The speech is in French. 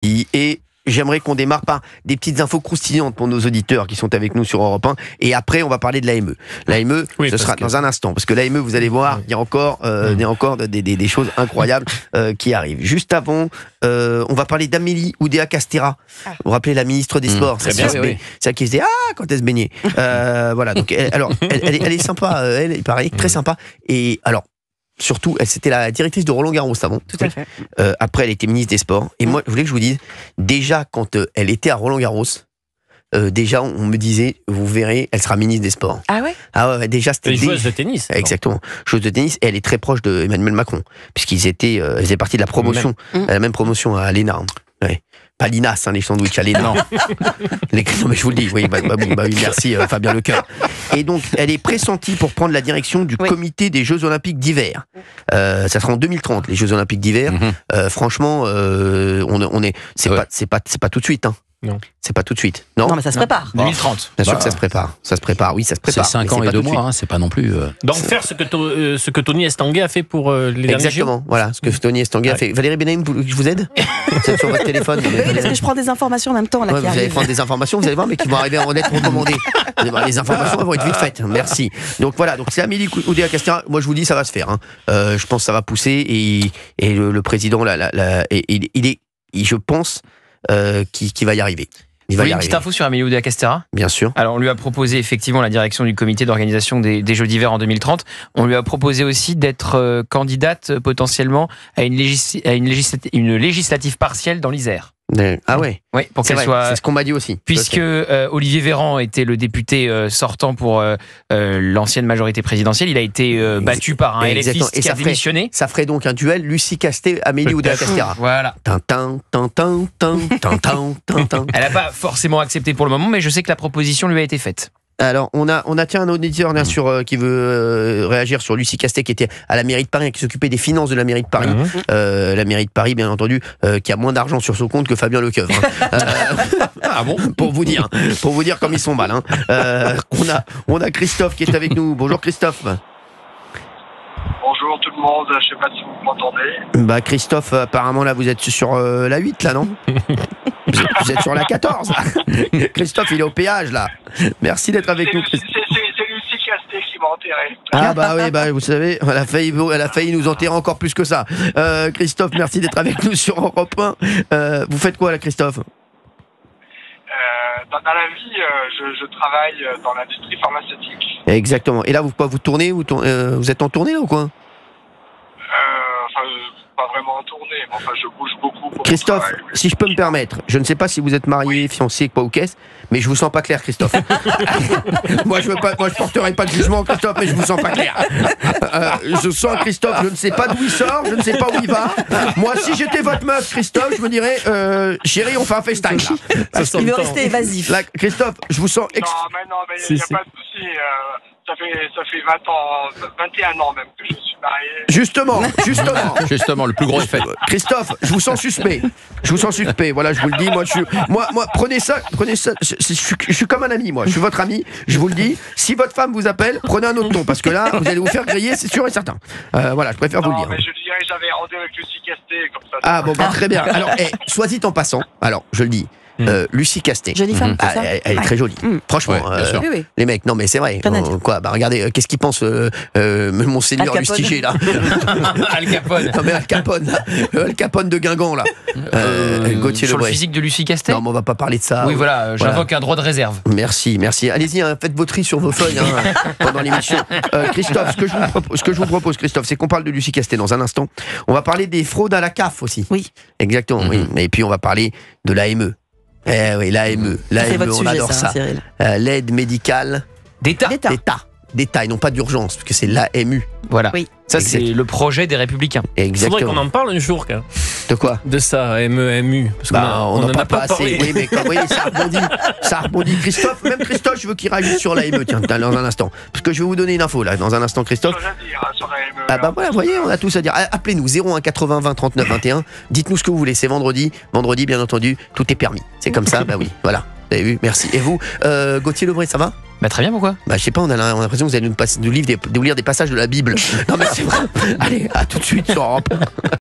Et j'aimerais qu'on démarre par des petites infos croustillantes pour nos auditeurs qui sont avec nous sur Europe 1. Et après, on va parler de l'AME. L'AME, ce sera dans un instant. Parce que l'AME, vous allez voir, il y a encore des choses incroyables qui arrivent. Juste avant, on va parler d'Amélie Oudéa-Castéra. Vous vous rappelez, la ministre des Sports. C'est celle qui se disait « Ah !» quand elle se baignait. Voilà. Donc, elle est sympa. Elle, il paraît, très sympa. Et alors, surtout, c'était la directrice de Roland Garros avant. Tout à fait. Après, elle était ministre des Sports. Et moi, je voulais que je vous dise, déjà, quand elle était à Roland Garros, déjà, on me disait, vous verrez, elle sera ministre des Sports. Ah ouais? Ah ouais, déjà, c'était... Une joueuse de tennis. Exactement. Joueuse de tennis. Et elle est très proche d'Emmanuel Macron. Puisqu'ils faisaient partie de la promotion. La même promotion à l'ENA. Ouais. Pas l'INAS, les sandwichs à l'ENA. Non, mais je vous le dis. Oui, oui, merci Fabien Lecoeur. Et donc, elle est pressentie pour prendre la direction du comité des Jeux Olympiques d'hiver. Ça sera en 2030, les Jeux Olympiques d'hiver. Franchement, c'est pas tout de suite. Hein. Non. C'est pas tout de suite. Non, mais ça se prépare. 2030. Bien sûr que ça se prépare. Ça se prépare, oui, ça se prépare. C'est 5 ans et 2 mois, c'est pas non plus... Donc faire ce que Tony Estanguet a fait pour les derniers jours. Exactement, voilà, ce que Tony Estanguet a fait. Valérie Benaïm, je vous aide? Vous êtes sur votre téléphone. Oui, parce que je prends des informations en même temps. Là, vous allez prendre des informations, vous allez voir, mais qui vont arriver en lettres recommandées. Les informations vont être vite faites. Merci. Donc voilà, donc c'est Amélie Oudéa-Castéra. Moi, je vous dis, ça va se faire. Hein. Je pense que ça va pousser et le président, je pense qu'il va y arriver. Vous voulez une petite info sur Amélie Oudéa-Castéra ? Bien sûr. Alors, on lui a proposé effectivement la direction du comité d'organisation des Jeux d'hiver en 2030. On lui a proposé aussi d'être candidate potentiellement à une législative partielle dans l'Isère. Ah ouais. Oui, pour qu'elle soit. C'est ce qu'on m'a dit aussi. Puisque Olivier Véran était le député sortant pour l'ancienne majorité présidentielle, il a été battu par un LFiste qui a démissionné. Ça ferait donc un duel Lucie Casté, Amélie Oudéa-Castéra. Voilà. Elle n'a pas forcément accepté pour le moment, mais je sais que la proposition lui a été faite. Alors, on a tiens, un auditeur bien sûr qui veut réagir sur Lucie Castet, qui était à la mairie de Paris, qui s'occupait des finances de la mairie de Paris. La mairie de Paris, bien entendu, qui a moins d'argent sur son compte que Fabien Lecoeuvre. Ah bon? Pour vous dire comme ils sont mal. Hein. On a Christophe qui est avec nous. Bonjour Christophe. Bonjour tout le monde, je sais pas si vous m'entendez. Bah Christophe, apparemment là vous êtes sur la 8 là, non? Vous êtes sur la 14. Christophe, il est au péage là. Merci d'être avec nous. C'est Lucie Casté qui m'a enterré. Ah bah oui, vous savez, elle a failli nous enterrer encore plus que ça. Christophe, merci d'être avec nous sur Europe 1. Vous faites quoi là, Christophe? Dans la vie, je travaille dans l'industrie pharmaceutique. Exactement. Et là, vous tournez, vous êtes en tournée là ou quoi? Pas vraiment en tournée, mais enfin je bouge beaucoup pour Christophe, si je peux me permettre, je ne sais pas si vous êtes marié, fiancé, quoi ou qu'est-ce, mais je vous sens pas clair, Christophe. moi je porterai pas de jugement, Christophe, mais je vous sens pas clair. Je sens Christophe, je ne sais pas d'où il sort, je ne sais pas où il va. Moi, si j'étais votre meuf, Christophe, je me dirais, chérie, on fait un FaceTime là. Il veut rester évasif. Là, Christophe, je vous sens. Non, mais il n'y a pas de souci. Ça fait 21 ans même que je suis marié. Justement, le plus gros effet. Christophe, je vous sens suspect. Voilà, je vous le dis. Moi, prenez ça. Je suis comme un ami, moi. Je suis votre ami. Je vous le dis. Si votre femme vous appelle, prenez un autre ton, parce que là, vous allez vous faire griller, c'est sûr et certain. Voilà, je préfère vous le dire. Mais je dirais que j'avais rendez-vous avec Lucie Casté, comme ça. Ah bon, très bien. Alors, soit dit en passant. Alors, je le dis. Lucie Casté. Jolie femme, c'est ça. Elle est très jolie. Franchement, oui. les mecs, non mais c'est vrai. Quoi, bah regardez, qu'est-ce qu'il pense Monseigneur Lustiger là? Al Capone. Non mais Al Capone de Guingamp là. Gauthier sur Lebray. Le physique de Lucie Castet. Non, mais on va pas parler de ça. Oui, voilà, j'invoque un droit de réserve. Merci. Allez-y, faites vos tri sur vos feuilles pendant l'émission. Christophe, ce que je vous propose, Christophe, c'est qu'on parle de Lucie Casté dans un instant. On va parler des fraudes à la CAF aussi. Oui. Exactement. Oui. Et puis on va parler de l'AME. Eh oui, l'AME, on adore ça. L'aide médicale d'État et non pas d'urgence, parce que c'est l'AMU. Voilà. Oui. Ça, c'est le projet des Républicains. Exactement. Il faudrait qu'on en parle un jour. De quoi? De ça, MU. Parce on n'en parle pas assez. Oui, mais comme, ça rebondit. Même Christophe, je veux qu'il réagisse sur l'AME, tiens, dans un instant. Parce que je vais vous donner une info, là, dans un instant, Christophe. Sur l'AME. Ah bah voilà, vous voyez, on a tous à dire. Appelez-nous, 01 80 20 39 21. Dites-nous ce que vous voulez, c'est vendredi. Vendredi, bien entendu, tout est permis. C'est comme ça, bah oui, voilà. Vous avez vu, merci. Et vous, Gauthier Lebray, ça va? Bah très bien, pourquoi? Bah je sais pas, on a l'impression que vous allez nous lire des passages de la Bible. Non mais c'est vrai. Allez, à tout de suite sur Europe.